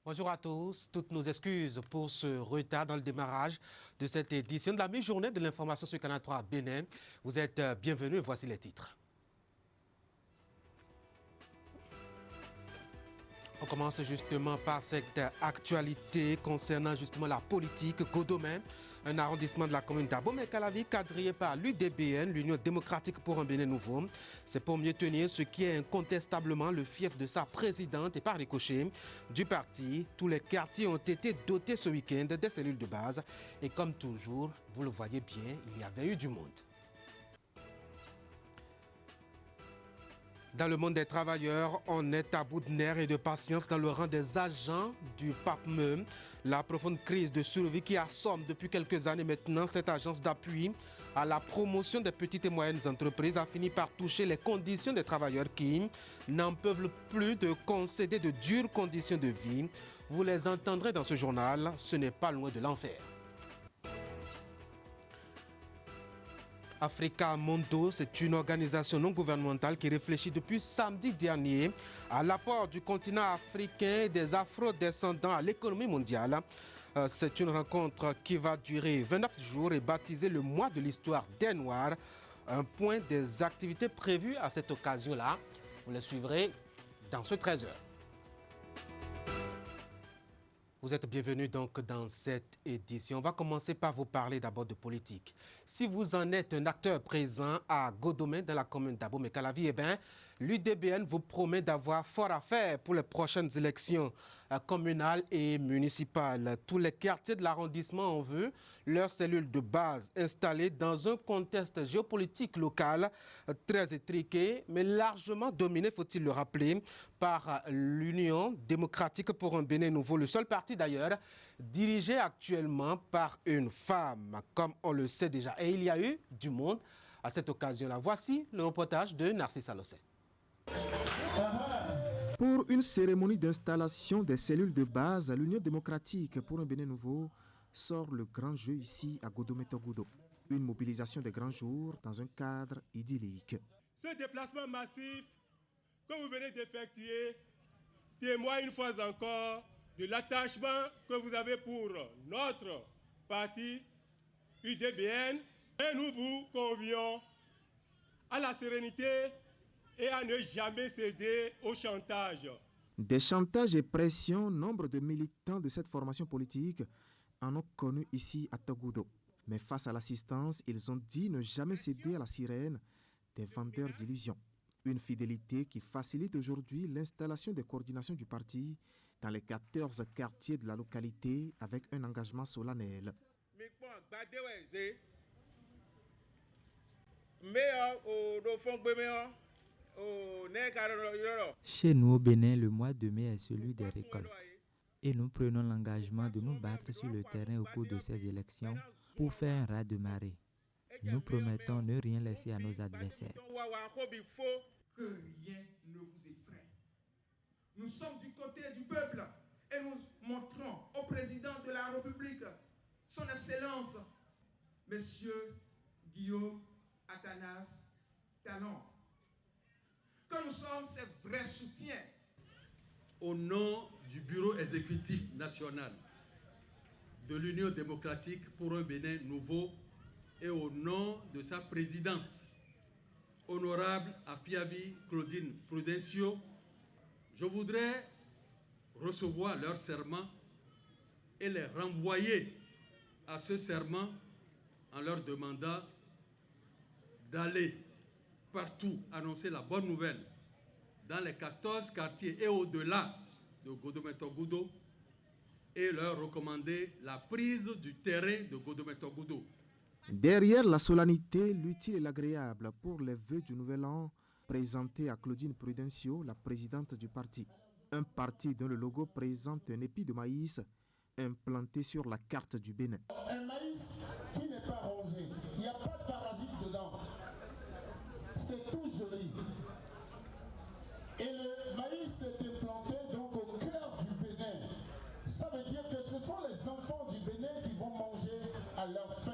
Bonjour à tous, toutes nos excuses pour ce retard dans le démarrage de cette édition de la mi-journée de l'information sur Canal 3 à Bénin. Vous êtes bienvenus et voici les titres. On commence justement par cette actualité concernant justement la politique. Godomè, un arrondissement de la commune d'Abomey-Calavi, quadrillé par l'UDBN, l'Union démocratique pour un Bénin nouveau. C'est pour mieux tenir ce qui est incontestablement le fief de sa présidente et par ricochet du parti. Tous les quartiers ont été dotés ce week-end des cellules de base. Et comme toujours, vous le voyez bien, il y avait eu du monde. Dans le monde des travailleurs, on est à bout de nerfs et de patience dans le rang des agents du PAPME. La profonde crise de survie qui assomme depuis quelques années maintenant cette agence d'appui à la promotion des petites et moyennes entreprises a fini par toucher les conditions des travailleurs qui n'en peuvent plus de concéder de dures conditions de vie. Vous les entendrez dans ce journal, ce n'est pas loin de l'enfer. Africa Mondo, c'est une organisation non gouvernementale qui réfléchit depuis samedi dernier à l'apport du continent africain et des afro-descendants à l'économie mondiale. C'est une rencontre qui va durer 29 jours et baptisée le mois de l'histoire des Noirs. Un point des activités prévues à cette occasion-là. Vous les suivrez dans ce 13h. Vous êtes bienvenus donc dans cette édition. On va commencer par vous parler d'abord de politique. Si vous en êtes un acteur présent à Godomè, dans la commune d'Abomey-Calavi, eh bien, l'UDBN vous promet d'avoir fort à faire pour les prochaines élections communales et municipales. Tous les quartiers de l'arrondissement ont vu leurs cellules de base installées dans un contexte géopolitique local très étriqué, mais largement dominé, faut-il le rappeler, par l'Union démocratique pour un Bénin nouveau, le seul parti d'ailleurs dirigé actuellement par une femme, comme on le sait déjà. Et il y a eu du monde à cette occasion-là. Voici le reportage de Narcisse Alossé. Pour une cérémonie d'installation des cellules de base, l'Union démocratique pour un Bénin nouveau sort le grand jeu ici à Godomè-Togoudou. Une mobilisation des grands jours dans un cadre idyllique. Ce déplacement massif que vous venez d'effectuer témoigne une fois encore de l'attachement que vous avez pour notre parti UDBN. Et nous vous convions à la sérénité et à ne jamais céder au chantage. Des chantages et pressions, nombre de militants de cette formation politique en ont connu ici à Togoudou. Mais face à l'assistance, ils ont dit ne jamais céder à la sirène des vendeurs d'illusions. Une fidélité qui facilite aujourd'hui l'installation des coordinations du parti dans les 14 quartiers de la localité avec un engagement solennel. Chez nous au Bénin, le mois de mai est celui des récoltes. Et nous prenons l'engagement de nous battre sur le terrain au cours de ces élections pour faire un raz-de-marée. Nous promettons ne rien laisser à nos adversaires. Que rien ne vous effraie. Nous sommes du côté du peuple et nous montrons au président de la République, son Excellence, Monsieur Guillaume Athanas Talon, que nous sommes ses vrais soutiens. Au nom du bureau exécutif national de l'Union démocratique pour un Bénin nouveau et au nom de sa présidente, honorable Afiavi Claudine Prudencio, je voudrais recevoir leur serment et les renvoyer à ce serment en leur demandant d'aller partout annoncer la bonne nouvelle dans les 14 quartiers et au-delà de Godomè-Togoudou et leur recommander la prise du terrain de Godomè-Togoudou. Derrière la solennité, l'utile et l'agréable pour les vœux du nouvel an présentés à Claudine Prudencio, la présidente du parti. Un parti dont le logo présente un épi de maïs implanté sur la carte du Bénin. Un maïs qui n'est pas rongé, il n'y a pas de parasites dedans. C'est tout joli. Et le maïs est implanté donc au cœur du Bénin. Ça veut dire que ce sont les enfants du Bénin qui vont manger à leur faim.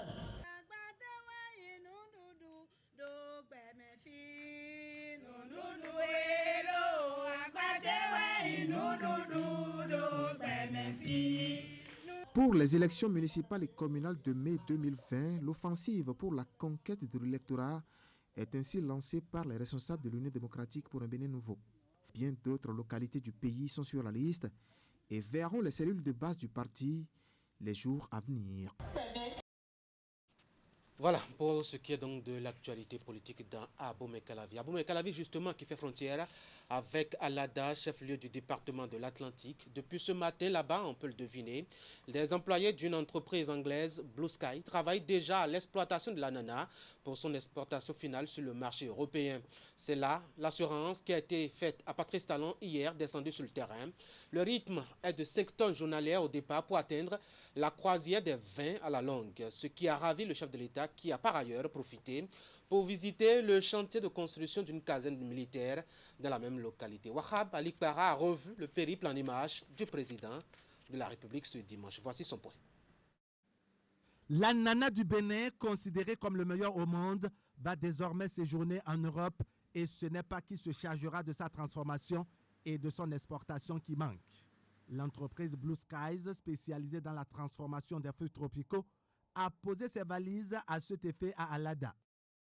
Pour les élections municipales et communales de mai 2020, l'offensive pour la conquête de l'électorat est ainsi lancée par les responsables de l'Union démocratique pour un Bénin nouveau. Bien d'autres localités du pays sont sur la liste et verront les cellules de base du parti les jours à venir. Voilà, pour ce qui est donc de l'actualité politique dans Abomey-Calavi. Abomey-Calavi, justement, qui fait frontière avec Alada, chef-lieu du département de l'Atlantique. Depuis ce matin, là-bas, on peut le deviner, les employés d'une entreprise anglaise, Blue Sky, travaillent déjà à l'exploitation de l'ananas pour son exportation finale sur le marché européen. C'est là l'assurance qui a été faite à Patrice Talon hier, descendu sur le terrain. Le rythme est de 5 tonnes journalières au départ pour atteindre la croisière des 20 à la longue, ce qui a ravi le chef de l'État qui a par ailleurs profité pour visiter le chantier de construction d'une caserne militaire dans la même localité. Wahab Alikpara a revu le périple en images du président de la République ce dimanche. Voici son point. L'ananas du Bénin, considéré comme le meilleur au monde, va désormais séjourner en Europe et ce n'est pas qui se chargera de sa transformation et de son exportation qui manque. L'entreprise Blue Skies, spécialisée dans la transformation des fruits tropicaux, a posé ses valises à cet effet à Alada.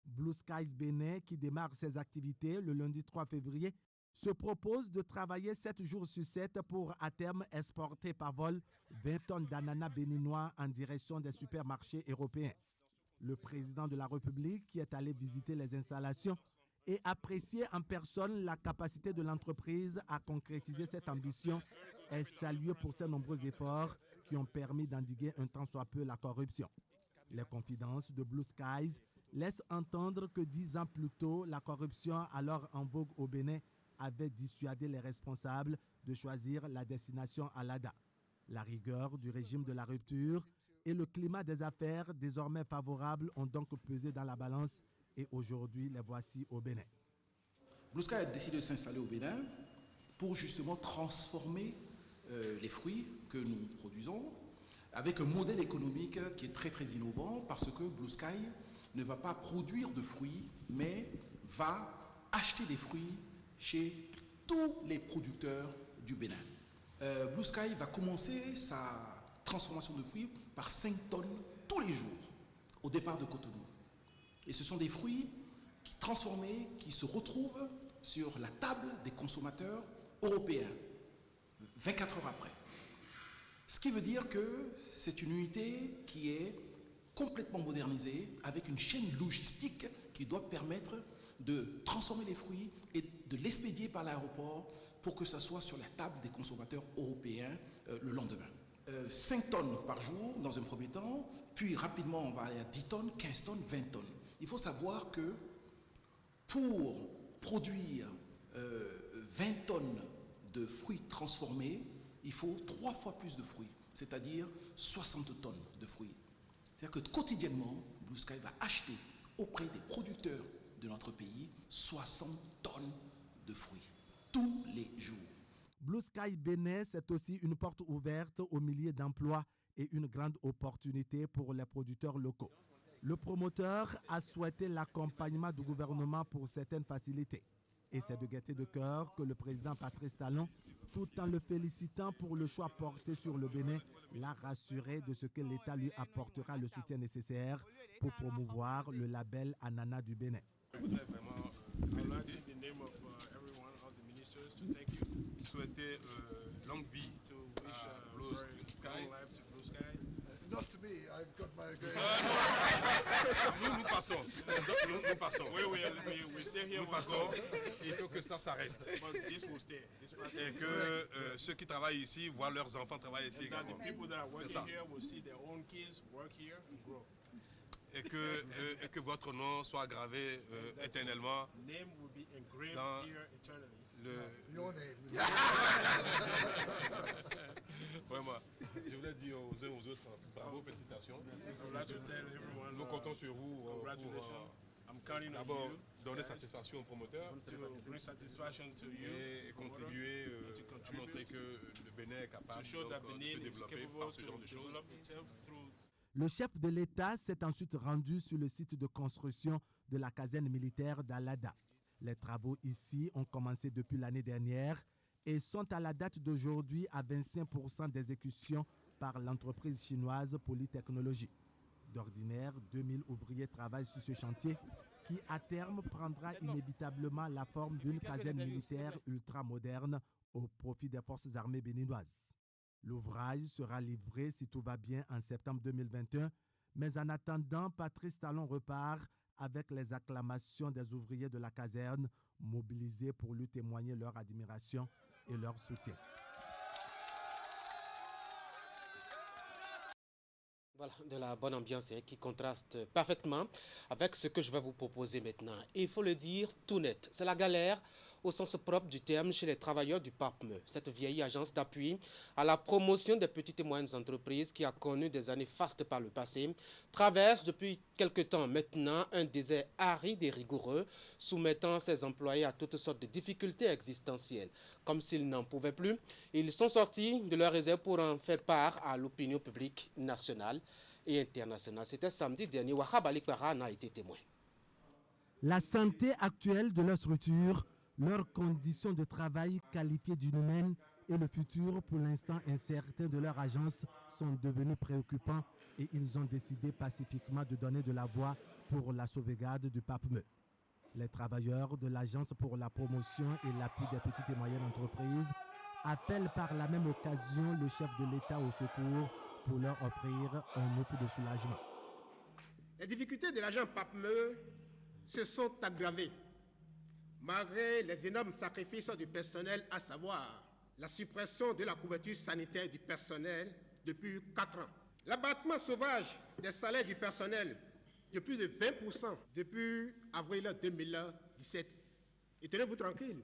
Blue Skies Bénin, qui démarre ses activités le lundi 3 février, se propose de travailler 7 jours sur 7 pour à terme exporter par vol 20 tonnes d'ananas béninois en direction des supermarchés européens. Le président de la République, qui est allé visiter les installations et apprécier en personne la capacité de l'entreprise à concrétiser cette ambition, est salué pour ses nombreux efforts qui ont permis d'endiguer un tant soit peu la corruption. Les confidences de Blue Skies laissent entendre que 10 ans plus tôt, la corruption alors en vogue au Bénin avait dissuadé les responsables de choisir la destination Alada. La rigueur du régime de la rupture et le climat des affaires désormais favorables ont donc pesé dans la balance et aujourd'hui les voici au Bénin. Blue Sky a décidé de s'installer au Bénin pour justement transformer les fruits que nous produisons avec un modèle économique qui est très innovant parce que Blue Sky ne va pas produire de fruits mais va acheter des fruits chez tous les producteurs du Bénin. Blue Sky va commencer sa transformation de fruits par 5 tonnes tous les jours au départ de Cotonou. Et ce sont des fruits transformés qui se retrouvent sur la table des consommateurs européens 24 heures après. Ce qui veut dire que c'est une unité qui est complètement modernisée avec une chaîne logistique qui doit permettre de transformer les fruits et de l'expédier par l'aéroport pour que ça soit sur la table des consommateurs européens le lendemain. 5 tonnes par jour dans un premier temps, puis rapidement on va aller à 10 tonnes, 15 tonnes, 20 tonnes. Il faut savoir que pour produire 20 tonnes de fruits transformés, il faut 3 fois plus de fruits, c'est-à-dire 60 tonnes de fruits. C'est-à-dire que quotidiennement, Blue Sky va acheter auprès des producteurs de notre pays 60 tonnes de fruits, tous les jours. Blue Sky Bénin, c'est aussi une porte ouverte aux milliers d'emplois et une grande opportunité pour les producteurs locaux. Le promoteur a souhaité l'accompagnement du gouvernement pour certaines facilités. Et c'est de gaieté de cœur que le président Patrice Talon, tout en le félicitant pour le choix porté sur le Bénin, l'a rassuré de ce que l'État lui apportera le soutien nécessaire pour promouvoir le label Ananas du Bénin. Je voudrais vraiment féliciter souhaiter longue vie à Blue Sky. Not to me, I've got my Nous passons. Nous passons. We stay here. Nous passons. Il faut que ça reste. Et que ceux qui travaillent ici voient leurs enfants travailler ici également. C'est ça. Et que votre nom soit gravé éternellement dans Your name. Vraiment, je voulais dire aux uns aux autres, bravo, félicitations. Nous comptons sur vous pour d'abord donner satisfaction aux promoteurs et contribuer à montrer que le Bénin est capable de se développer par ce genre de choses. Le chef de l'État s'est ensuite rendu sur le site de construction de la caserne militaire d'Alada. Les travaux ici ont commencé depuis l'année dernière et sont à la date d'aujourd'hui à 25% d'exécution par l'entreprise chinoise Polytechnologie. D'ordinaire, 2000 ouvriers travaillent sur ce chantier qui, à terme, prendra inévitablement la forme d'une caserne militaire ultramoderne au profit des forces armées béninoises. L'ouvrage sera livré, si tout va bien, en septembre 2021, mais en attendant, Patrice Talon repart avec les acclamations des ouvriers de la caserne mobilisés pour lui témoigner leur admiration et leur soutien. Voilà, de la bonne ambiance qui contraste parfaitement avec ce que je vais vous proposer maintenant. Et il faut le dire tout net, c'est la galère au sens propre du terme chez les travailleurs du PAPME, cette vieille agence d'appui à la promotion des petites et moyennes entreprises qui a connu des années fastes par le passé, traverse depuis quelque temps maintenant un désert aride et rigoureux, soumettant ses employés à toutes sortes de difficultés existentielles. Comme s'ils n'en pouvaient plus, ils sont sortis de leur réserve pour en faire part à l'opinion publique nationale et internationale. C'était samedi dernier, Wahab Ali Kwara en a été témoin. La santé actuelle de leur structure, leurs conditions de travail qualifiées d'inhumaines et le futur pour l'instant incertain de leur agence sont devenus préoccupants et ils ont décidé pacifiquement de donner de la voix pour la sauvegarde du PAPME. Les travailleurs de l'Agence pour la promotion et l'appui des petites et moyennes entreprises appellent par la même occasion le chef de l'État au secours pour leur offrir un offre de soulagement. Les difficultés de l'agent PAPME se sont aggravées malgré les énormes sacrifices du personnel, à savoir la suppression de la couverture sanitaire du personnel depuis 4 ans, l'abattement sauvage des salaires du personnel de plus de 20% depuis avril 2017. Et tenez-vous tranquille,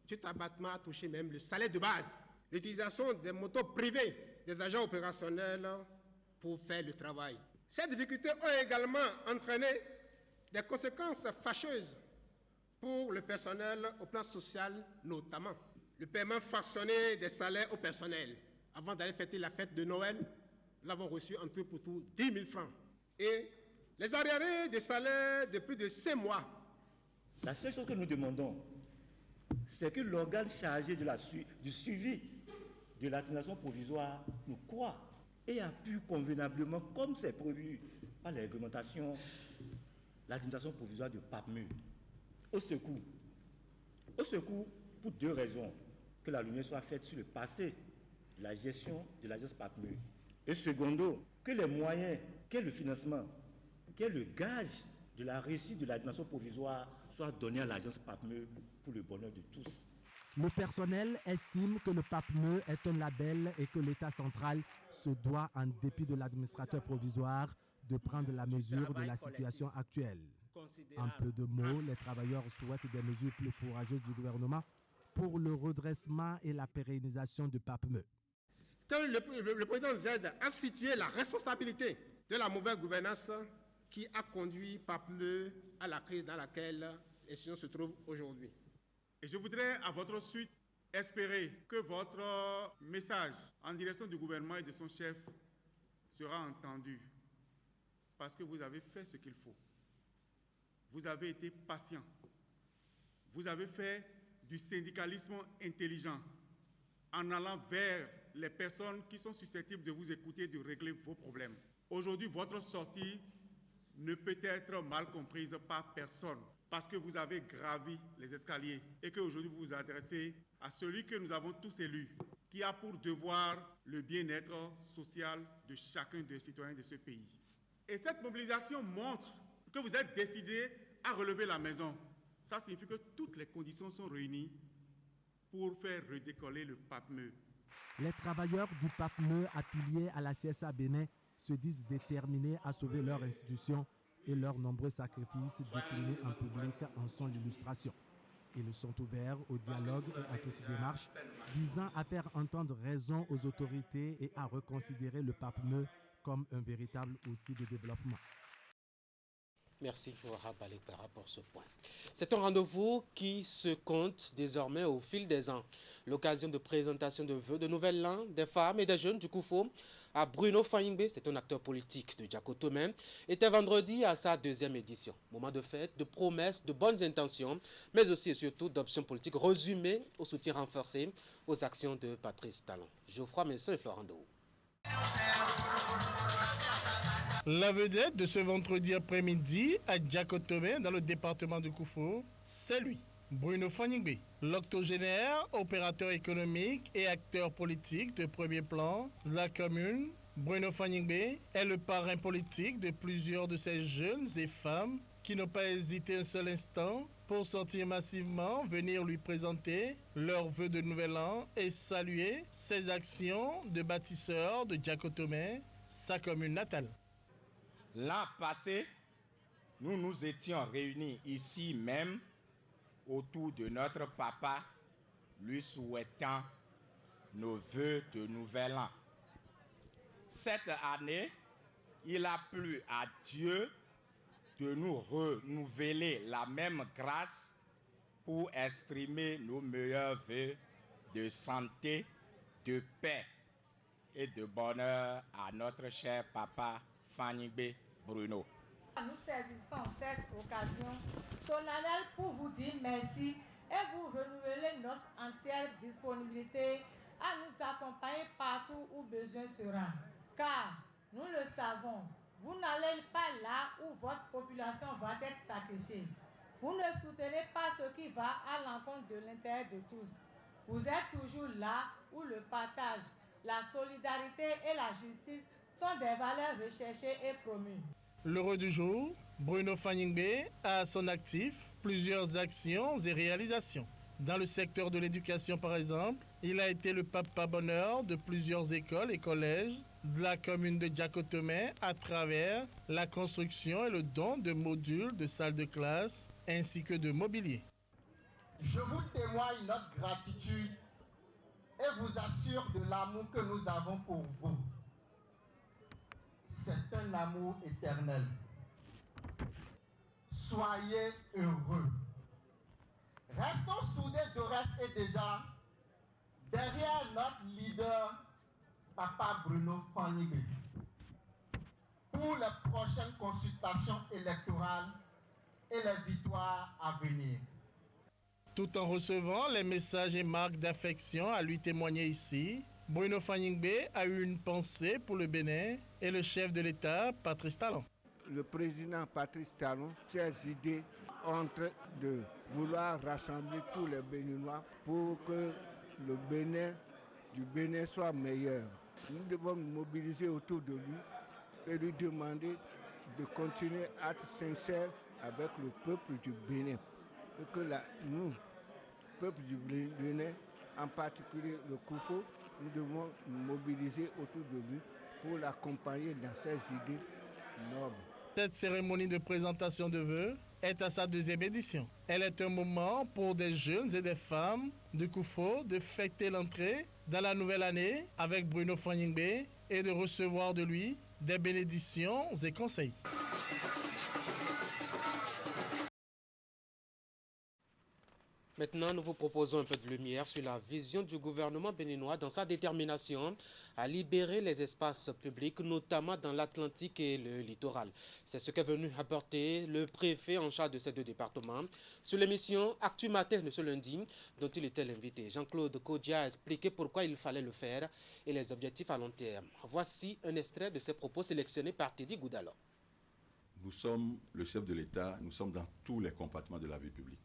cet abattement a touché même le salaire de base, l'utilisation des motos privées des agents opérationnels pour faire le travail. Ces difficultés ont également entraîné des conséquences fâcheuses pour le personnel au plan social notamment. Le paiement fractionné des salaires au personnel. Avant d'aller fêter la fête de Noël, nous l'avons reçu en tout pour tout 10 000 francs. Et les arriérés des salaires de plus de 5 mois. La seule chose que nous demandons, c'est que l'organe chargé du suivi de l'administration provisoire nous croit et appuie convenablement, comme c'est prévu par la réglementation, l'administration provisoire de PAPME. Au secours, pour 2 raisons. Que la lumière soit faite sur le passé de la gestion de l'agence PAPME. Et secondo, que les moyens, que le financement, que le gage de la réussite de l'administration provisoire soit donné à l'agence PAPME pour le bonheur de tous. Le personnel estime que le PAPME est un label et que l'État central se doit, en dépit de l'administrateur provisoire, de prendre la mesure de la situation actuelle. En peu de mots, les travailleurs souhaitent des mesures plus courageuses du gouvernement pour le redressement et la pérennisation du PAPME. Que le président Z a situé la responsabilité de la mauvaise gouvernance qui a conduit PAPME à la crise dans laquelle l'institution se trouve aujourd'hui. Et je voudrais, à votre suite, espérer que votre message en direction du gouvernement et de son chef sera entendu. Parce que vous avez fait ce qu'il faut. Vous avez été patient. Vous avez fait du syndicalisme intelligent en allant vers les personnes qui sont susceptibles de vous écouter, de régler vos problèmes. Aujourd'hui, votre sortie ne peut être mal comprise par personne parce que vous avez gravi les escaliers et qu'aujourd'hui vous vous adressez à celui que nous avons tous élu, qui a pour devoir le bien-être social de chacun des citoyens de ce pays. Et cette mobilisation montre que vous êtes décidé à relever la maison. Ça signifie que toutes les conditions sont réunies pour faire redécoller le PAPME. Les travailleurs du PAPME affiliés à la CSA Bénin se disent déterminés à sauver leur institution et leurs nombreux sacrifices déclinés en public en sont l'illustration. Ils sont ouverts au dialogue et à toute démarche visant à faire entendre raison aux autorités et à reconsidérer le PAPME comme un véritable outil de développement. Merci Wahab Ali Kwara pour ce point. C'est un rendez-vous qui se compte désormais au fil des ans. L'occasion de présentation de vœux de nouvel an des femmes et des jeunes du Koufo à Bruno Fahingbe, c'est un acteur politique de Diakotomé, était vendredi à sa 2e édition. Moment de fête, de promesses, de bonnes intentions, mais aussi et surtout d'options politiques résumées au soutien renforcé aux actions de Patrice Talon. Geoffroy Messin et Florent Dou. La vedette de ce vendredi après-midi à Djakotomé, dans le département du Koufou, c'est lui, Bruno Fanyingbe, l'octogénaire, opérateur économique et acteur politique de premier plan de la commune. Bruno Fanyingbe est le parrain politique de plusieurs de ces jeunes et femmes qui n'ont pas hésité un seul instant pour sortir massivement, venir lui présenter leurs vœux de nouvel an et saluer ses actions de bâtisseur de Djakotomé, sa commune natale. L'an passé, nous nous étions réunis ici même autour de notre papa, lui souhaitant nos vœux de nouvel an. Cette année, il a plu à Dieu de nous renouveler la même grâce pour exprimer nos meilleurs vœux de santé, de paix et de bonheur à notre cher papa Fanyingbe Bruno. Nous saisissons cette occasion solennelle pour vous dire merci et vous renouveler notre entière disponibilité à nous accompagner partout où besoin sera. Car, nous le savons, vous n'allez pas là où votre population va être sacrifiée. Vous ne soutenez pas ce qui va à l'encontre de l'intérêt de tous. Vous êtes toujours là où le partage, la solidarité et la justice sont des valeurs recherchées et promues. L'heureux du jour, Bruno Fanyingbe a à son actif plusieurs actions et réalisations. Dans le secteur de l'éducation, par exemple, il a été le papa bonheur de plusieurs écoles et collèges de la commune de Djakotomé à travers la construction et le don de modules de salles de classe ainsi que de mobilier. Je vous témoigne notre gratitude et vous assure de l'amour que nous avons pour vous. C'est un amour éternel. Soyez heureux. Restons soudés d'ores et déjà derrière notre leader, Papa Bruno Fanyingbe, pour les prochaines consultations électorales et les victoires à venir. Tout en recevant les messages et marques d'affection à lui témoigner ici, Bruno Fanyingbe a eu une pensée pour le Bénin et le chef de l'État, Patrice Talon. Le président Patrice Talon, ses idées entre de vouloir rassembler tous les Béninois pour que le Bénin soit meilleur. Nous devons nous mobiliser autour de lui et lui demander de continuer à être sincère avec le peuple du Bénin. Et que nous, peuple du Bénin, en particulier le Koufou, nous devons nous mobiliser autour de lui pour l'accompagner dans ses idées nobles. Cette cérémonie de présentation de vœux est à sa deuxième édition. Elle est un moment pour des jeunes et des femmes de Koufou de fêter l'entrée dans la nouvelle année avec Bruno Fanyingbe et de recevoir de lui des bénédictions et conseils. Maintenant, nous vous proposons un peu de lumière sur la vision du gouvernement béninois dans sa détermination à libérer les espaces publics, notamment dans l'Atlantique et le littoral. C'est ce qu'est venu apporter le préfet en charge de ces deux départements sur l'émission Actu Matin de ce lundi, dont il était l'invité. Jean-Claude Kodia a expliqué pourquoi il fallait le faire et les objectifs à long terme. Voici un extrait de ses propos sélectionnés par Teddy Goudalo. Nous sommes le chef de l'État, nous sommes dans tous les compartiments de la vie publique.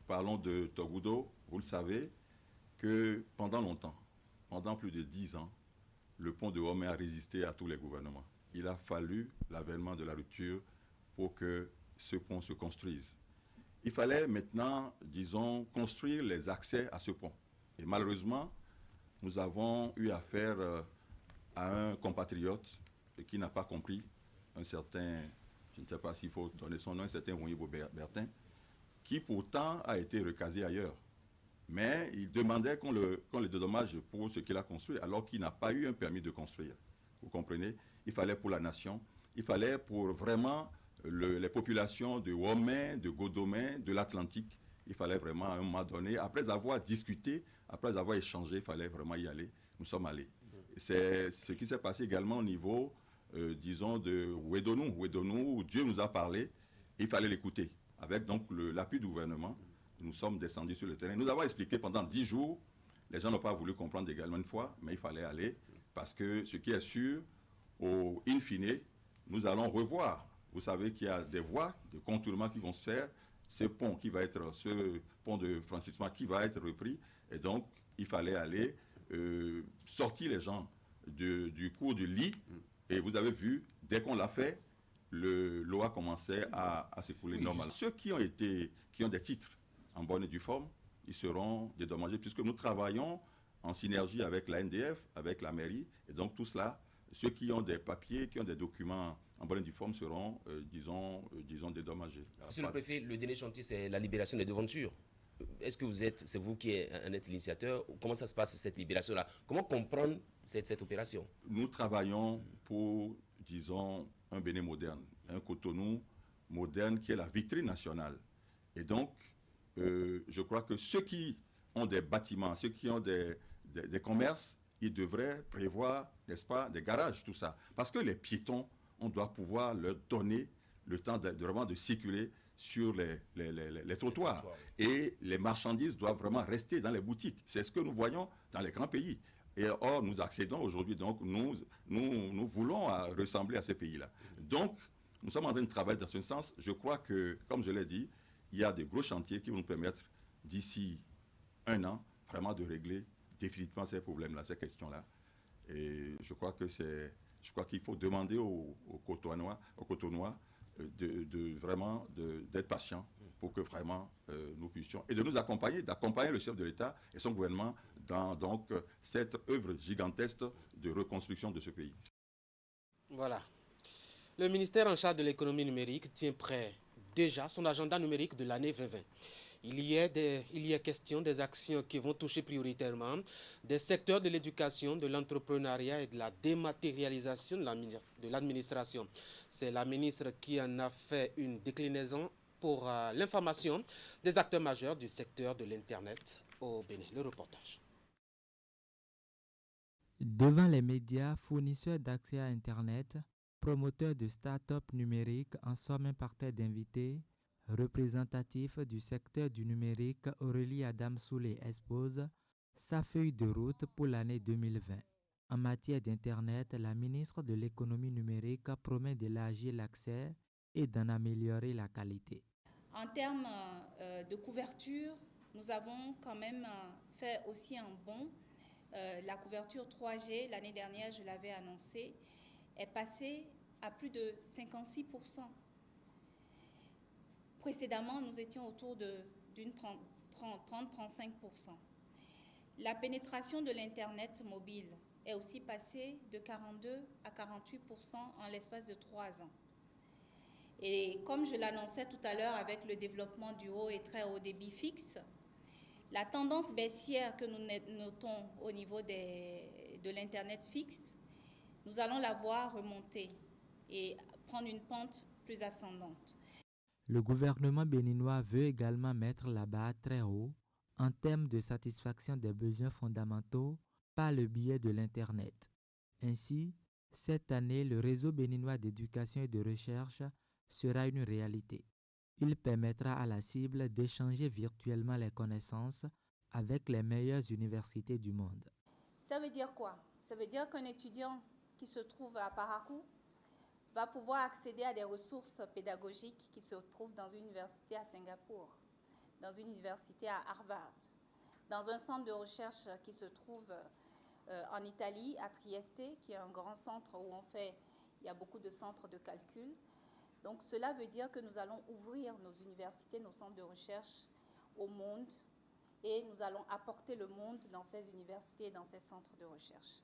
Parlons de Togudo, vous le savez, que pendant longtemps, pendant plus de 10 ans, le pont de Homé a résisté à tous les gouvernements. Il a fallu l'avènement de la rupture pour que ce pont se construise. Il fallait maintenant, disons, construire les accès à ce pont. Et malheureusement, nous avons eu affaire à un compatriote qui n'a pas compris, un certain, je ne sais pas s'il faut donner son nom, un certain Wonyibo Bertin, qui pourtant a été recasé ailleurs. Mais il demandait qu'on le dédommage pour ce qu'il a construit, alors qu'il n'a pas eu un permis de construire. Vous comprenez? Il fallait pour la nation, il fallait pour vraiment les populations de Womé, de Godomé, de l'Atlantique. Il fallait vraiment à un moment donné, après avoir discuté, après avoir échangé, il fallait vraiment y aller. Nous sommes allés. C'est ce qui s'est passé également au niveau, disons, de Ouédonou, où Dieu nous a parlé, il fallait l'écouter. Avec donc l'appui du gouvernement, nous sommes descendus sur le terrain. Nous avons expliqué pendant 10 jours, les gens n'ont pas voulu comprendre également une fois, mais il fallait aller, Parce que ce qui est sûr, au in fine, nous allons revoir. Vous savez qu'il y a des voies de contournement qui vont se faire, ce pont de franchissement qui va être repris, et donc il fallait aller sortir les gens du cours du lit, et vous avez vu, dès qu'on l'a fait, l'eau a commencé à s'écouler normalement. Ceux qui ont des titres en bonne et due forme, ils seront dédommagés, puisque nous travaillons en synergie avec la NDF, avec la mairie, et donc tout cela, ceux qui ont des papiers, qui ont des documents en bonne et due forme seront, disons, dédommagés. Monsieur le préfet, le dernier chantier, c'est la libération des devantures. Est-ce que c'est vous qui êtes l'initiateur? Comment ça se passe, cette libération-là? Comment comprendre cette opération? Nous travaillons pour, disons, un Bénin moderne, un Cotonou moderne qui est la vitrine nationale. Et donc, je crois que ceux qui ont des bâtiments, ceux qui ont des commerces, ils devraient prévoir, n'est-ce pas, des garages, tout ça. Parce que les piétons, on doit pouvoir leur donner le temps vraiment de circuler sur les trottoirs. Et les marchandises doivent vraiment rester dans les boutiques. C'est ce que nous voyons dans les grands pays. Et or, nous accédons aujourd'hui, donc nous voulons ressembler à ces pays-là. Donc, nous sommes en train de travailler dans ce sens. Je crois que, comme je l'ai dit, il y a des gros chantiers qui vont nous permettre, d'ici 1 an, vraiment de régler définitivement ces problèmes-là, ces questions-là. Et je crois qu'il faut demander aux Cotonois d'être patients pour que vraiment nous puissions, et de nous accompagner, d'accompagner le chef de l'État et son gouvernement dans donc cette œuvre gigantesque de reconstruction de ce pays. Voilà. Le ministère en charge de l'économie numérique tient prêt déjà son agenda numérique de l'année 2020. Il y a question des actions qui vont toucher prioritairement des secteurs de l'éducation, de l'entrepreneuriat et de la dématérialisation de l'administration. C'est la ministre qui en a fait une déclinaison pour l'information des acteurs majeurs du secteur de l'Internet au Bénin. Le reportage. Devant les médias, fournisseurs d'accès à Internet, promoteurs de start-up numériques, en somme un parterre d'invités, représentatif du secteur du numérique, Aurélie Adam Soulé expose sa feuille de route pour l'année 2020. En matière d'Internet, la ministre de l'économie numérique promet d'élargir l'accès et d'en améliorer la qualité. En termes de couverture, nous avons quand même fait aussi un bond. La couverture 3G, l'année dernière, je l'avais annoncé, est passée à plus de 56%. Précédemment, nous étions autour d'une 30-35%. La pénétration de l'Internet mobile est aussi passée de 42 à 48% en l'espace de 3 ans. Et comme je l'annonçais tout à l'heure avec le développement du haut et très haut débit fixe, la tendance baissière que nous notons au niveau de l'Internet fixe, nous allons la voir remonter et prendre une pente plus ascendante. Le gouvernement béninois veut également mettre la barre très haut en termes de satisfaction des besoins fondamentaux par le biais de l'Internet. Ainsi, cette année, le réseau béninois d'éducation et de recherche sera une réalité. Il permettra à la cible d'échanger virtuellement les connaissances avec les meilleures universités du monde. Ça veut dire quoi? Ça veut dire qu'un étudiant qui se trouve à Parakou va pouvoir accéder à des ressources pédagogiques qui se trouvent dans une université à Singapour, dans une université à Harvard, dans un centre de recherche qui se trouve en Italie, à Trieste, qui est un grand centre où il y a beaucoup de centres de calcul. Donc cela veut dire que nous allons ouvrir nos universités, nos centres de recherche au monde et nous allons apporter le monde dans ces universités et dans ces centres de recherche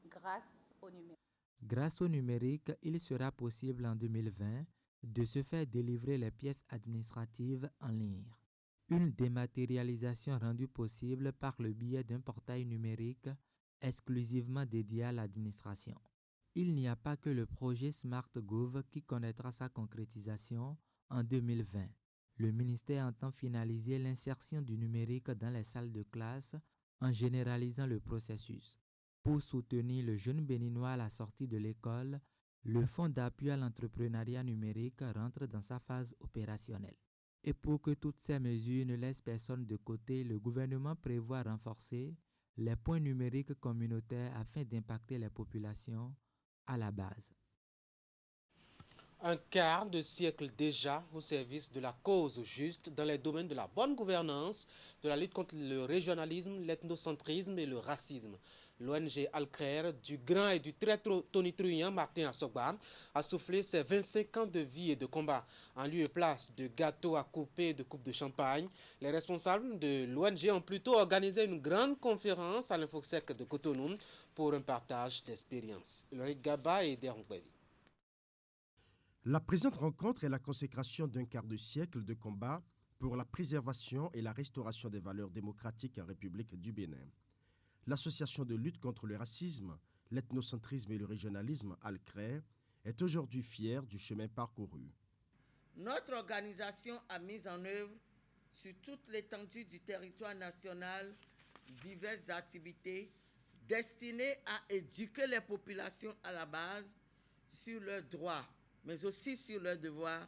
grâce au numérique. Grâce au numérique, il sera possible en 2020 de se faire délivrer les pièces administratives en ligne. Une dématérialisation rendue possible par le biais d'un portail numérique exclusivement dédié à l'administration. Il n'y a pas que le projet SmartGov qui connaîtra sa concrétisation en 2020. Le ministère entend finaliser l'insertion du numérique dans les salles de classe en généralisant le processus. Pour soutenir le jeune béninois à la sortie de l'école, le Fonds d'appui à l'entrepreneuriat numérique rentre dans sa phase opérationnelle. Et pour que toutes ces mesures ne laissent personne de côté, le gouvernement prévoit renforcer les points numériques communautaires afin d'impacter les populations à la base. Un quart de siècle déjà au service de la cause juste dans les domaines de la bonne gouvernance, de la lutte contre le régionalisme, l'ethnocentrisme et le racisme. L'ONG Al-Khair du grand et du très tonitruant Martin Assogba a soufflé ses 25 ans de vie et de combat. En lieu et place de gâteaux à couper et de coupes de champagne, les responsables de l'ONG ont plutôt organisé une grande conférence à l'Infosec de Cotonou pour un partage d'expériences. Loïc Gaba et Derongweli. La présente rencontre est la consécration d'un quart de siècle de combat pour la préservation et la restauration des valeurs démocratiques en République du Bénin. L'association de lutte contre le racisme, l'ethnocentrisme et le régionalisme Al-Khair est aujourd'hui fière du chemin parcouru. Notre organisation a mis en œuvre sur toute l'étendue du territoire national diverses activités destinées à éduquer les populations à la base sur leurs droits, mais aussi sur leurs devoirs,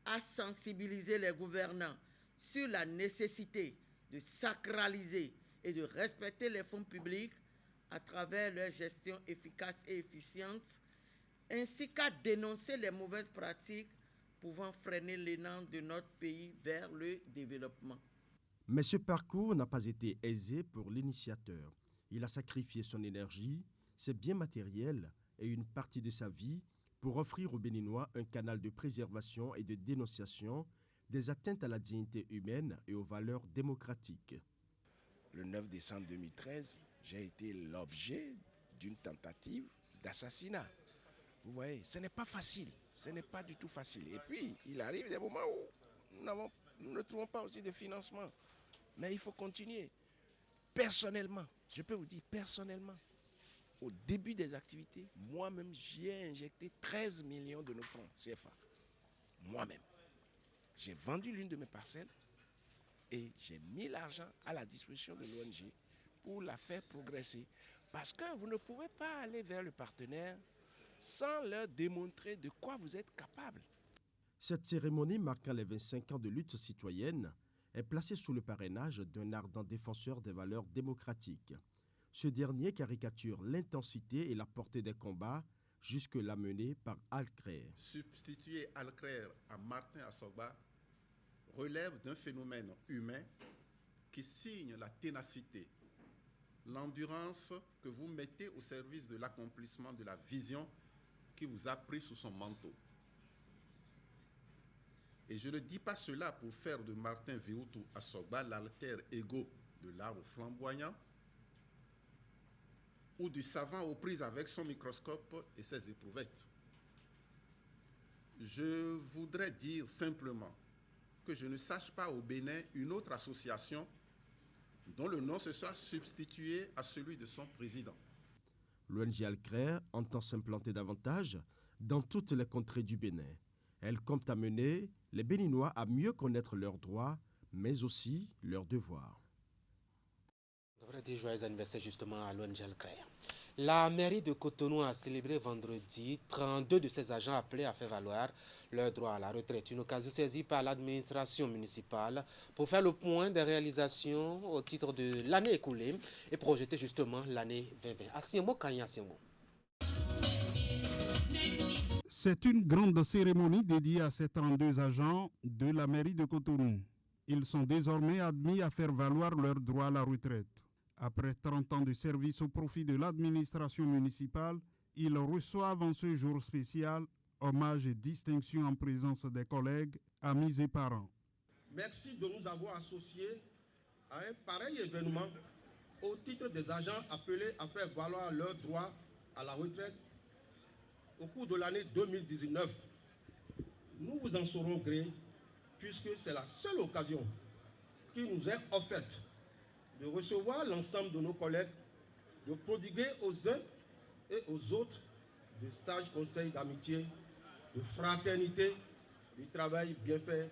à sensibiliser les gouvernants sur la nécessité de sacraliser et de respecter les fonds publics à travers leur gestion efficace et efficiente, ainsi qu'à dénoncer les mauvaises pratiques pouvant freiner l'élan de notre pays vers le développement. Mais ce parcours n'a pas été aisé pour l'initiateur. Il a sacrifié son énergie, ses biens matériels et une partie de sa vie pour offrir aux Béninois un canal de préservation et de dénonciation des atteintes à la dignité humaine et aux valeurs démocratiques. Le 9 décembre 2013, j'ai été l'objet d'une tentative d'assassinat. Vous voyez, ce n'est pas facile, ce n'est pas du tout facile. Et puis, il arrive des moments où nous ne trouvons pas aussi de financement. Mais il faut continuer. Personnellement, je peux vous dire personnellement, au début des activités, moi-même, j'ai injecté 13 millions de nos francs CFA. Moi-même. J'ai vendu l'une de mes parcelles et j'ai mis l'argent à la disposition de l'ONG pour la faire progresser. Parce que vous ne pouvez pas aller vers le partenaire sans leur démontrer de quoi vous êtes capable. Cette cérémonie marquant les 25 ans de lutte citoyenne est placée sous le parrainage d'un ardent défenseur des valeurs démocratiques. Ce dernier caricature l'intensité et la portée des combats jusque-là menés par Al-Khair. Substituer Al-Khair à Martin Assogba relève d'un phénomène humain qui signe la ténacité, l'endurance que vous mettez au service de l'accomplissement de la vision qui vous a pris sous son manteau. Et je ne dis pas cela pour faire de Martin Viutu Assogba l'alter ego de l'arbre flamboyant ou du savant aux prises avec son microscope et ses éprouvettes. Je voudrais dire simplement que je ne sache pas au Bénin une autre association dont le nom se soit substitué à celui de son président. L'ONG Al-Khair entend s'implanter davantage dans toutes les contrées du Bénin. Elle compte amener les Béninois à mieux connaître leurs droits, mais aussi leurs devoirs. On devrait dire joyeux anniversaire justement à l'ONG Al-Khair. La mairie de Cotonou a célébré vendredi 32 de ses agents appelés à faire valoir leur droit à la retraite. Une occasion saisie par l'administration municipale pour faire le point des réalisations au titre de l'année écoulée et projeter justement l'année 2020. Asiemo Kanya Asiemo. C'est une grande cérémonie dédiée à ces 32 agents de la mairie de Cotonou. Ils sont désormais admis à faire valoir leur droit à la retraite. Après 30 ans de service au profit de l'administration municipale, ils reçoivent en ce jour spécial hommage et distinction en présence des collègues, amis et parents. Merci de nous avoir associés à un pareil événement au titre des agents appelés à faire valoir leur droit à la retraite au cours de l'année 2019. Nous vous en serons gré puisque c'est la seule occasion qui nous est offerte de recevoir l'ensemble de nos collègues, de prodiguer aux uns et aux autres de sages conseils d'amitié, de fraternité, du travail bien fait,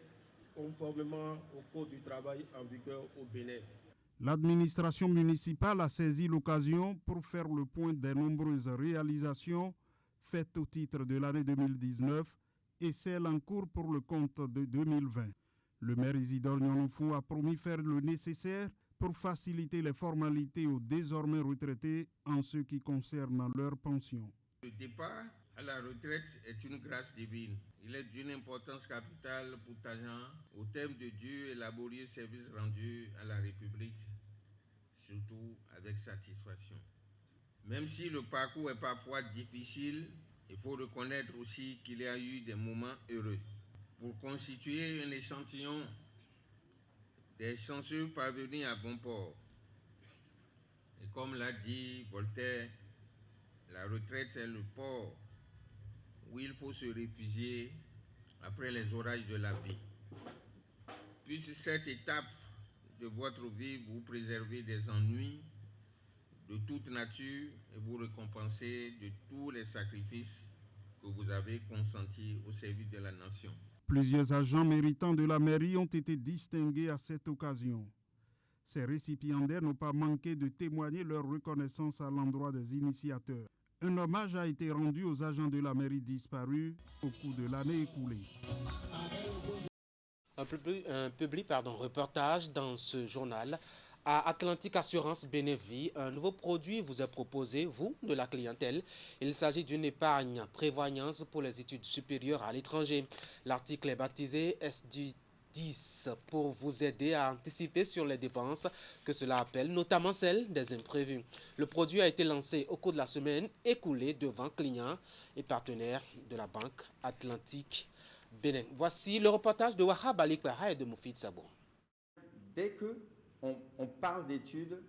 conformément au code du travail en vigueur au Bénin. L'administration municipale a saisi l'occasion pour faire le point des nombreuses réalisations faites au titre de l'année 2019 et celles en cours pour le compte de 2020. Le maire Isidore Nyonoufou a promis faire le nécessaire pour faciliter les formalités aux désormais retraités en ce qui concerne leur pension. Le départ à la retraite est une grâce divine. Il est d'une importance capitale pour Tajan au terme de Dieu et laborieux service rendu à la République, surtout avec satisfaction. Même si le parcours est parfois difficile, il faut reconnaître aussi qu'il y a eu des moments heureux. Pour constituer un échantillon des chanceux parvenus à bon port. Et comme l'a dit Voltaire, la retraite est le port où il faut se réfugier après les orages de la vie. Puisse cette étape de votre vie vous préserver des ennuis de toute nature et vous récompenser de tous les sacrifices que vous avez consentis au service de la nation. Plusieurs agents méritants de la mairie ont été distingués à cette occasion. Ces récipiendaires n'ont pas manqué de témoigner leur reconnaissance à l'endroit des initiateurs. Un hommage a été rendu aux agents de la mairie disparus au cours de l'année écoulée. Un public reportage dans ce journal. À Atlantique Assurance Bénévie, un nouveau produit vous est proposé, vous, de la clientèle. Il s'agit d'une épargne prévoyance pour les études supérieures à l'étranger. L'article est baptisé SD10 pour vous aider à anticiper sur les dépenses que cela appelle, notamment celles des imprévus. Le produit a été lancé au cours de la semaine écoulée devant clients et partenaires de la Banque Atlantique Bénin. Voici le reportage de Wahab Alikpara et de Moufid Sabo. Dès que on parle d'études,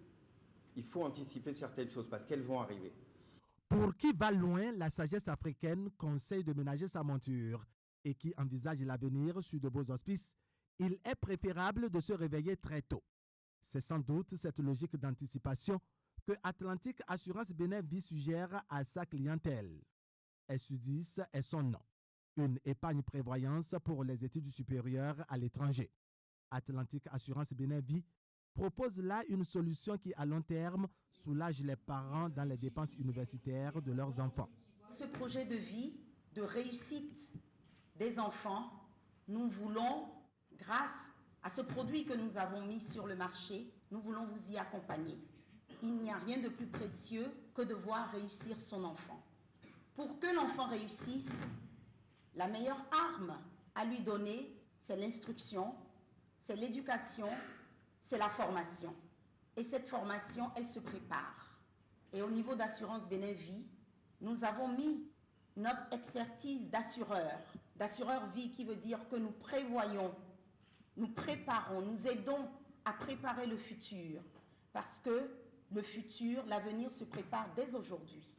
il faut anticiper certaines choses parce qu'elles vont arriver. Pour qui va loin, la sagesse africaine conseille de ménager sa monture et qui envisage l'avenir sur de beaux auspices, il est préférable de se réveiller très tôt. C'est sans doute cette logique d'anticipation que Atlantique Assurance Bénin suggère à sa clientèle. SU10 est son nom. Une épargne prévoyance pour les études supérieures à l'étranger. Atlantique Assurance Bénin propose là une solution qui, à long terme, soulage les parents dans les dépenses universitaires de leurs enfants. Ce projet de vie, de réussite des enfants, nous voulons, grâce à ce produit que nous avons mis sur le marché, nous voulons vous y accompagner. Il n'y a rien de plus précieux que de voir réussir son enfant. Pour que l'enfant réussisse, la meilleure arme à lui donner, c'est l'instruction, c'est l'éducation, c'est la formation. Et cette formation, elle se prépare. Et au niveau d'Assurance Bénin Vie, nous avons mis notre expertise d'assureur vie, qui veut dire que nous prévoyons, nous préparons, nous aidons à préparer le futur. Parce que le futur, l'avenir se prépare dès aujourd'hui.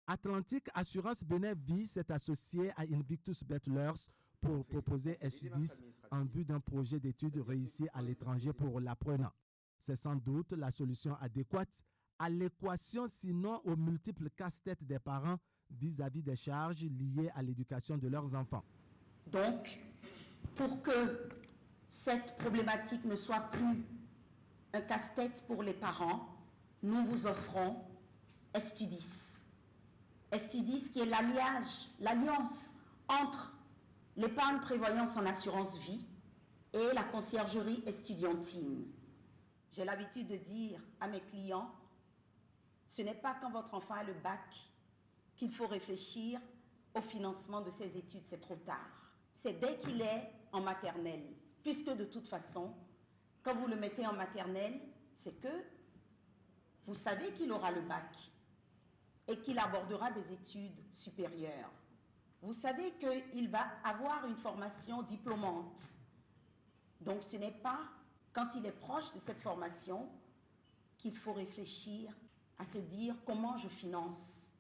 Atlantique Assurance Bénin s'est associé à Invictus Butlers pour proposer SU10 en vue d'un projet d'études réussi à l'étranger pour l'apprenant. C'est sans doute la solution adéquate à l'équation, sinon aux multiples casse-têtes des parents vis-à-vis des charges liées à l'éducation de leurs enfants. Donc, pour que cette problématique ne soit plus un casse-tête pour les parents, nous vous offrons SU10. SU10 qui est l'alliance entre l'épargne prévoyance en assurance vie et la conciergerie estudiantine. J'ai l'habitude de dire à mes clients, ce n'est pas quand votre enfant a le bac qu'il faut réfléchir au financement de ses études, c'est trop tard. C'est dès qu'il est en maternelle, puisque de toute façon, quand vous le mettez en maternelle, c'est que vous savez qu'il aura le bac et qu'il abordera des études supérieures. Vous savez qu'il va avoir une formation diplômante. Donc ce n'est pas quand il est proche de cette formation qu'il faut réfléchir à se dire comment je finance.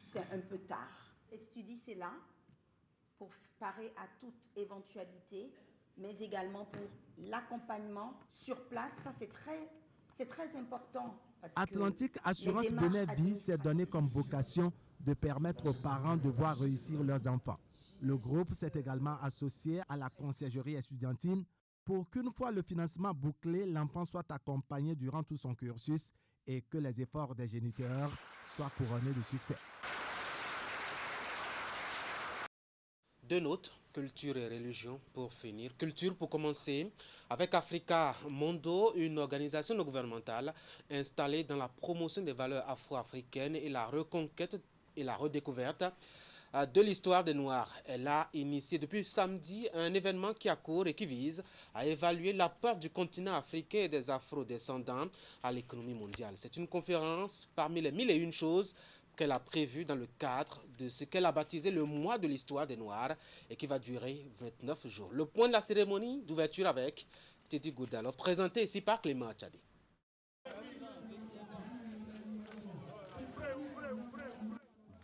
C'est un peu tard. SU10 est là pour parer à toute éventualité, mais également pour l'accompagnement sur place. Ça, c'est très important. Parce Atlantique Assurance Bénin s'est donné comme vocation de permettre aux parents de voir réussir leurs enfants. Le groupe s'est également associé à la conciergerie estudiantine pour qu'une fois le financement bouclé, l'enfant soit accompagné durant tout son cursus et que les efforts des géniteurs soient couronnés de succès. Deux notes, culture et religion pour finir. Culture pour commencer, avec Africa Mondo, une organisation non gouvernementale installée dans la promotion des valeurs afro-africaines et la reconquête et la redécouverte de l'histoire des Noirs. Elle a initié depuis samedi un événement qui accourt et qui vise à évaluer l'apport du continent africain et des afro-descendants à l'économie mondiale. C'est une conférence parmi les 1001 choses qu'elle a prévues dans le cadre de ce qu'elle a baptisé le mois de l'histoire des Noirs et qui va durer 29 jours. Le point de la cérémonie d'ouverture avec Teddy Goudalo, présenté ici par Clément Tchadé.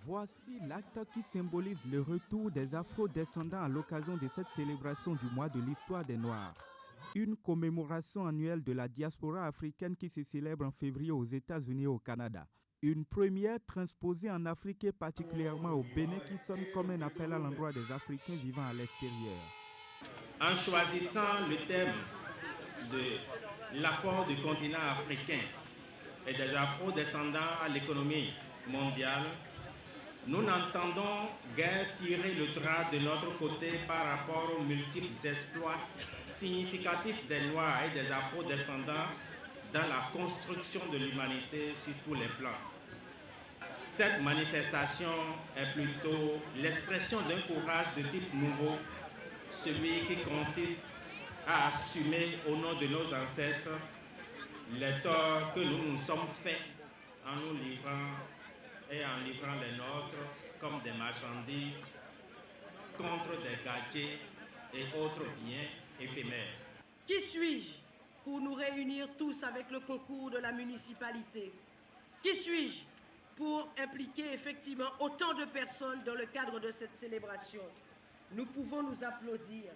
Voici l'acte qui symbolise le retour des afro-descendants à l'occasion de cette célébration du mois de l'histoire des Noirs. Une commémoration annuelle de la diaspora africaine qui se célèbre en février aux États-Unis et au Canada. Une première transposée en Afrique et particulièrement au Bénin qui sonne comme un appel à l'endroit des Africains vivant à l'extérieur. En choisissant le thème de l'apport du continent africain et des afro-descendants à l'économie mondiale, nous n'entendons guère tirer le trait de notre côté par rapport aux multiples exploits significatifs des Noirs et des afro-descendants dans la construction de l'humanité sur tous les plans. Cette manifestation est plutôt l'expression d'un courage de type nouveau, celui qui consiste à assumer au nom de nos ancêtres les torts que nous nous sommes faits en nous livrant et en livrant les nôtres comme des marchandises contre des gadgets et autres biens éphémères. Qui suis-je pour nous réunir tous avec le concours de la municipalité? Qui suis-je pour impliquer effectivement autant de personnes dans le cadre de cette célébration? Nous pouvons nous applaudir.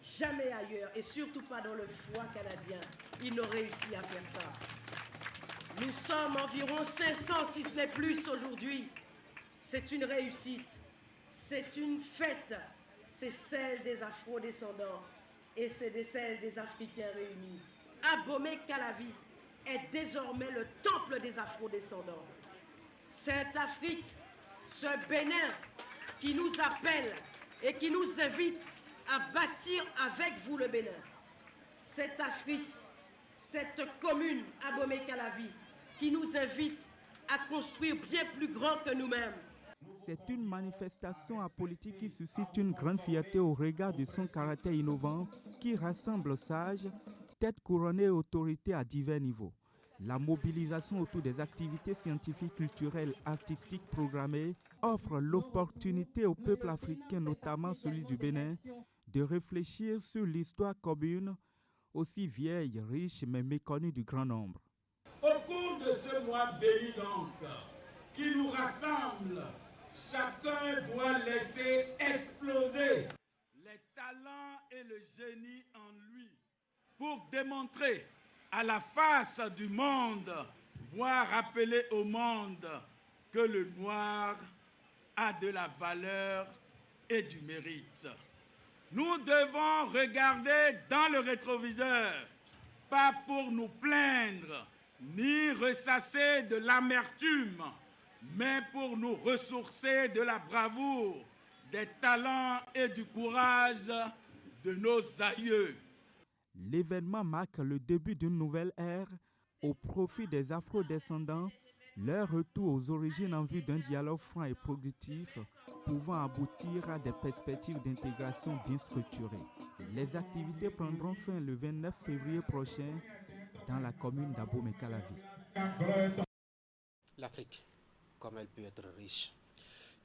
Jamais ailleurs, et surtout pas dans le foie canadien, ils n'ont réussi à faire ça. Nous sommes environ 500, si ce n'est plus aujourd'hui. C'est une réussite, c'est une fête. C'est celle des afro-descendants et c'est celle des Africains réunis. Abomey-Calavi est désormais le temple des afro-descendants. Cette Afrique, ce Bénin qui nous appelle et qui nous invite à bâtir avec vous le Bénin. Cette Afrique, cette commune Abomey-Calavi qui nous invite à construire bien plus grand que nous-mêmes. C'est une manifestation apolitique qui suscite une grande fierté au regard de son caractère innovant qui rassemble sages, têtes couronnées et autorités à divers niveaux. La mobilisation autour des activités scientifiques, culturelles, artistiques programmées offre l'opportunité au peuple africain, notamment celui du Bénin, de réfléchir sur l'histoire commune, aussi vieille, riche, mais méconnue du grand nombre. Au cours de ce mois béni donc, qui nous rassemble, chacun doit laisser exploser les talents et le génie en lui pour démontrer à la face du monde, voire rappeler au monde que le noir a de la valeur et du mérite. Nous devons regarder dans le rétroviseur, pas pour nous plaindre, ni ressasser de l'amertume, mais pour nous ressourcer de la bravoure, des talents et du courage de nos aïeux. L'événement marque le début d'une nouvelle ère au profit des afro-descendants, leur retour aux origines en vue d'un dialogue franc et productif pouvant aboutir à des perspectives d'intégration bien structurées. Les activités prendront fin le 29 février prochain dans la commune d'Abomey-Calavi. L'Afrique, comme elle peut être riche.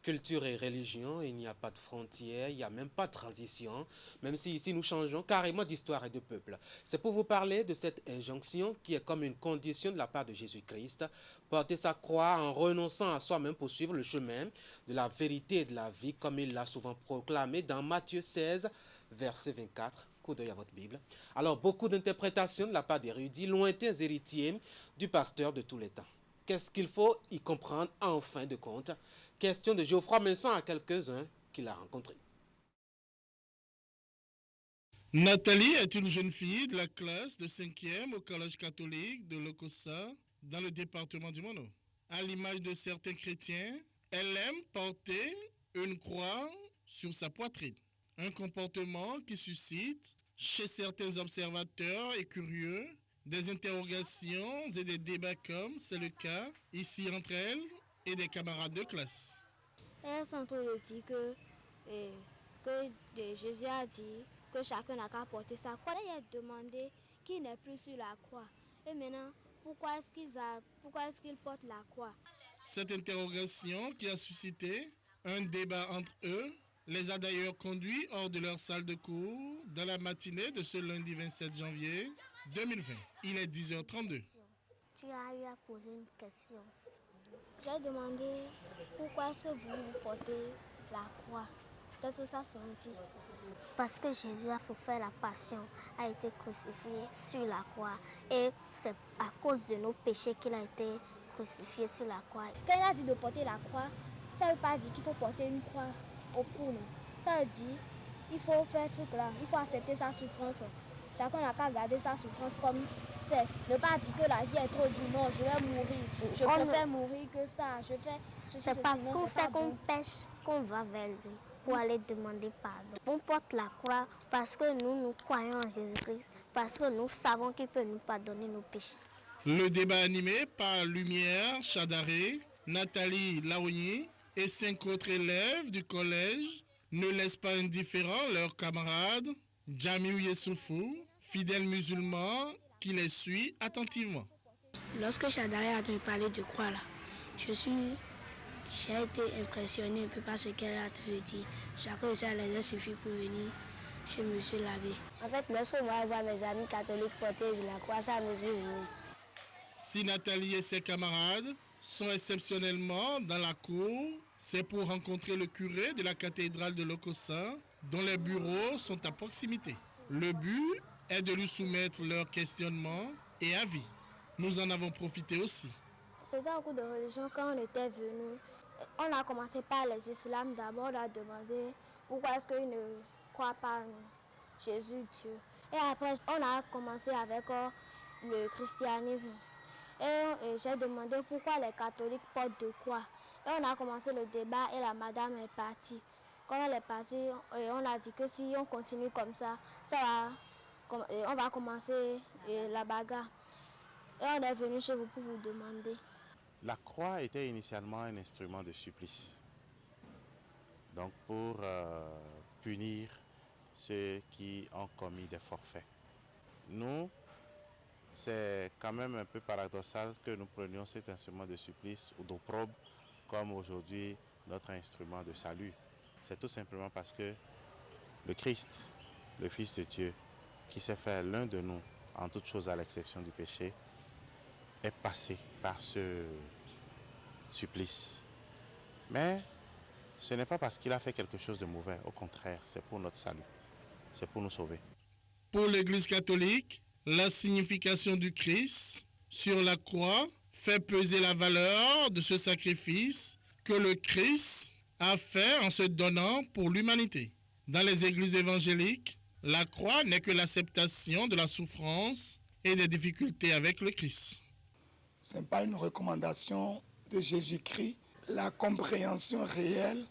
Culture et religion, il n'y a pas de frontières, il n'y a même pas de transition, même si ici nous changeons carrément d'histoire et de peuple. C'est pour vous parler de cette injonction qui est comme une condition de la part de Jésus-Christ, porter sa croix en renonçant à soi-même pour suivre le chemin de la vérité et de la vie, comme il l'a souvent proclamé dans Matthieu 16, verset 24. Coup d'œil à votre Bible. Alors, beaucoup d'interprétations de la part d'érudits, lointains héritiers du pasteur de tous les temps. Qu'est-ce qu'il faut y comprendre en fin de compte? Question de Geoffroy Messon à quelques-uns qu'il a rencontrés. Nathalie est une jeune fille de la classe de 5e au collège catholique de Lokossa, dans le département du Mono. À l'image de certains chrétiens, elle aime porter une croix sur sa poitrine. Un comportement qui suscite, chez certains observateurs et curieux, des interrogations et des débats comme c'est le cas ici entre elles et des camarades de classe. Elles sont en train de dire que Jésus a dit que chacun n'a qu'à porter sa croix. Il a demandé qui n'est plus sur la croix. Et maintenant, pourquoi est-ce qu'ils portent la croix? Cette interrogation qui a suscité un débat entre eux les a d'ailleurs conduits hors de leur salle de cours dans la matinée de ce lundi 27 janvier 2020. Il est 10h32. Tu as eu à poser une question. J'ai demandé pourquoi est-ce que vous portez la croix. Qu'est-ce que ça signifie? Parce que Jésus a souffert la passion, a été crucifié sur la croix. Et c'est à cause de nos péchés qu'il a été crucifié sur la croix. Quand il a dit de porter la croix, ça ne veut pas dire qu'il faut porter une croix au cou. Ça veut dire qu'il faut faire un truc là, il faut accepter sa souffrance. Chacun n'a qu'à garder sa souffrance comme c'est. Ne pas dire que la vie est trop dure. Non, je vais mourir. Je préfère mourir que ça. Je fais c'est parce qu'on sait qu'on pêche qu'on va vers lui pour aller demander pardon. On porte la croix parce que nous croyons en Jésus-Christ, parce que nous savons qu'il peut nous pardonner nos péchés. Le débat animé par Lumière Chadaré, Nathalie Laouni et 5 autres élèves du collège ne laisse pas indifférents leurs camarades, Jamiou Yessoufou, fidèle musulman qui les suit attentivement. Lorsque Chadaré a parlé de croix, là, j'ai été impressionné un peu par ce qu'elle a dit. Chacun ça les a suffi pour venir chez M. Lavé. En fait, lorsque moi je vois mes amis catholiques porter de la croix, ça nous est venu. Si Nathalie et ses camarades sont exceptionnellement dans la cour, c'est pour rencontrer le curé de la cathédrale de Lokossa, dont les bureaux sont à proximité. Le but est de lui soumettre leurs questionnements et avis. Nous en avons profité aussi. C'était un cours de religion quand on était venu. On a commencé par les islams. D'abord, on a demandé pourquoi est-ce qu'ils ne croient pas en Jésus, Dieu. Et après, on a commencé avec le christianisme. Et j'ai demandé pourquoi les catholiques portent de croix. Et on a commencé le débat et la madame est partie. Quand elle est partie, on a dit que si on continue comme ça, on va commencer la bagarre. Et on est venu chez vous pour vous demander. La croix était initialement un instrument de supplice. Donc pour punir ceux qui ont commis des forfaits. Nous, c'est quand même un peu paradoxal que nous prenions cet instrument de supplice ou d'opprobre comme aujourd'hui notre instrument de salut. C'est tout simplement parce que le Christ, le Fils de Dieu, qui s'est fait l'un de nous en toutes choses à l'exception du péché, est passé par ce supplice. Mais ce n'est pas parce qu'il a fait quelque chose de mauvais, au contraire, c'est pour notre salut, c'est pour nous sauver. Pour l'Église catholique, la signification du Christ sur la croix fait peser la valeur de ce sacrifice que le Christ a fait en se donnant pour l'humanité. Dans les églises évangéliques, la croix n'est que l'acceptation de la souffrance et des difficultés avec le Christ. Ce n'est pas une recommandation de Jésus-Christ. La compréhension réelle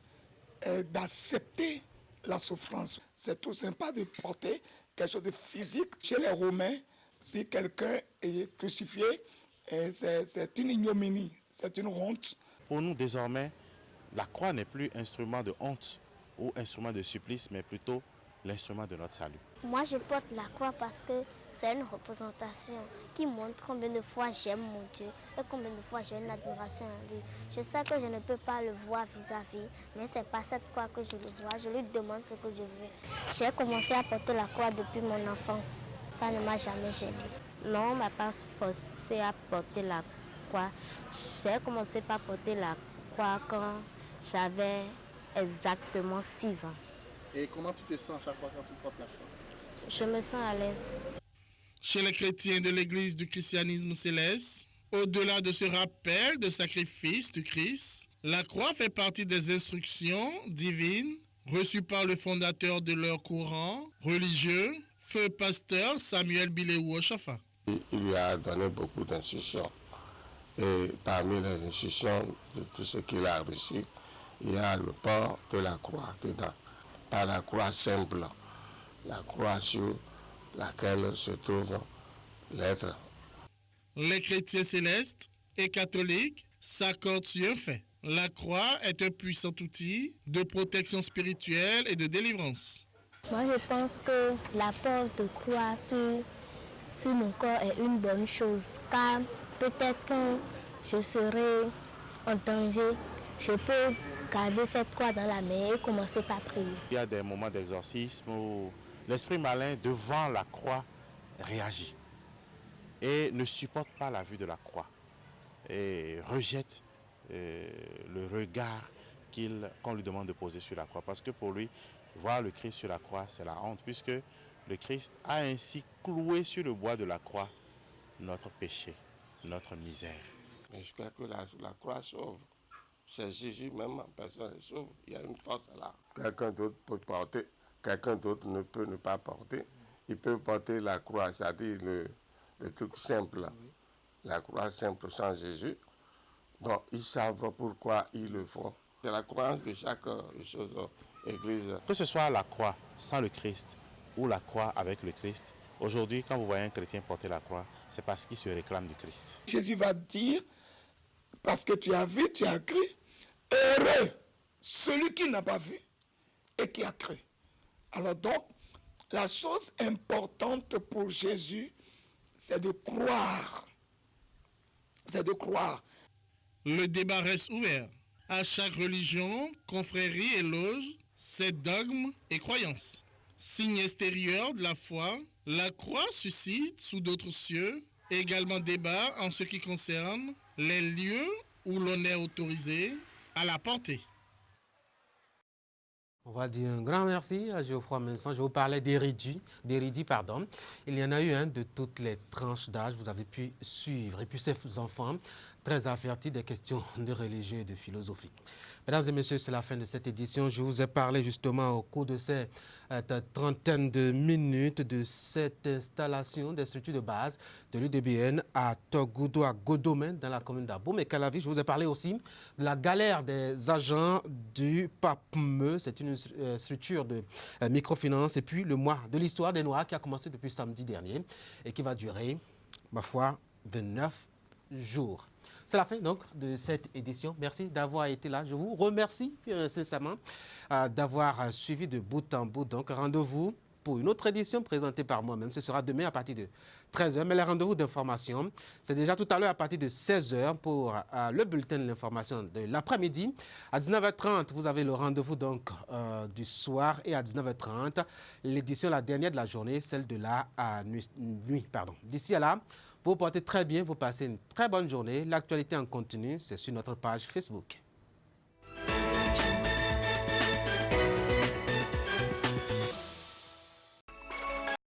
est d'accepter la souffrance. C'est tout simple, pas de porter quelque chose de physique. Chez les Romains, si quelqu'un est crucifié, c'est une ignominie, c'est une honte. Pour nous, désormais, la croix n'est plus instrument de honte ou instrument de supplice, mais plutôt l'instrument de notre salut. Moi, je porte la croix parce que c'est une représentation qui montre combien de fois j'aime mon Dieu et combien de fois j'ai une admiration à lui. Je sais que je ne peux pas le voir vis-à-vis, mais c'est pas cette croix que je le vois. Je lui demande ce que je veux. J'ai commencé à porter la croix depuis mon enfance. Ça ne m'a jamais gênée. Non, on ne m'a pas forcé à porter la croix. J'ai commencé par porter la croix quand j'avais exactement 6 ans. Et comment tu te sens chaque fois quand tu portes la croix? Je me sens à l'aise. Chez les chrétiens de l'Église du christianisme céleste, au-delà de ce rappel de sacrifice du Christ, la croix fait partie des instructions divines reçues par le fondateur de leur courant religieux, feu pasteur Samuel Bileou Oshafa. Il lui a donné beaucoup d'instructions. Et parmi les instructions de tout ce qu'il a reçu, il y a le port de la croix dedans. par la croix simple, la croix sur laquelle se trouve l'être. Les chrétiens célestes et catholiques s'accordent sur un fait. La croix est un puissant outil de protection spirituelle et de délivrance. Moi, je pense que la porte de croix sur mon corps est une bonne chose, car peut-être quand je serai en danger, je peux garder cette croix dans la main et commencer par prier. Il y a des moments d'exorcisme où l'esprit malin devant la croix réagit et ne supporte pas la vue de la croix et rejette le regard qu'on lui demande de poser sur la croix. Parce que pour lui, voir le Christ sur la croix, c'est la honte, puisque le Christ a ainsi cloué sur le bois de la croix notre péché, notre misère. Mais je crois que la croix sauve. C'est Jésus même en personne qui sauve. Il y a une force là. Quelqu'un d'autre peut porter, quelqu'un d'autre ne peut ne pas porter. Il peut porter la croix, c'est-à-dire le truc simple, la croix simple sans Jésus. Donc ils savent pourquoi ils le font. C'est la croyance de chaque chose, église. Que ce soit la croix sans le Christ ou la croix avec le Christ, aujourd'hui, quand vous voyez un chrétien porter la croix, c'est parce qu'il se réclame du Christ. Jésus va dire, parce que tu as vu, tu as cru, heureux celui qui n'a pas vu et qui a cru. Alors donc, la chose importante pour Jésus, c'est de croire. C'est de croire. Le débat reste ouvert. À chaque religion, confrérie et loge, ses dogmes et croyances. Signe extérieur de la foi, la croix suscite sous d'autres cieux également débat en ce qui concerne les lieux où l'on est autorisé à la porter. On va dire un grand merci à Geoffroy Vincent. Je vous parlais d'érudits. Il y en a eu de toutes les tranches d'âge, vous avez pu suivre. Et puis ces enfants, très avertis des questions de religion et de philosophie. Mesdames et messieurs, c'est la fin de cette édition. Je vous ai parlé justement au cours de cette trentaine de minutes de cette installation des structures de base de l'UDBN à Togoudou, à Godomène, dans la commune d'Abomey-Calavi. Je vous ai parlé aussi de la galère des agents du PAPME. C'est une structure de microfinance. Et puis le mois de l'histoire des Noirs qui a commencé depuis samedi dernier et qui va durer, ma foi, 29 jours. C'est la fin donc de cette édition. Merci d'avoir été là. Je vous remercie sincèrement d'avoir suivi de bout en bout. Donc rendez-vous pour une autre édition présentée par moi-même. Ce sera demain à partir de 13h. Mais les rendez-vous d'information, c'est déjà tout à l'heure à partir de 16h pour le bulletin de l'information de l'après-midi. À 19h30, vous avez le rendez-vous donc du soir et à 19h30, l'édition la dernière de la journée, celle de la nuit. D'ici à là, vous portez très bien, vous passez une très bonne journée. L'actualité en continu, c'est sur notre page Facebook.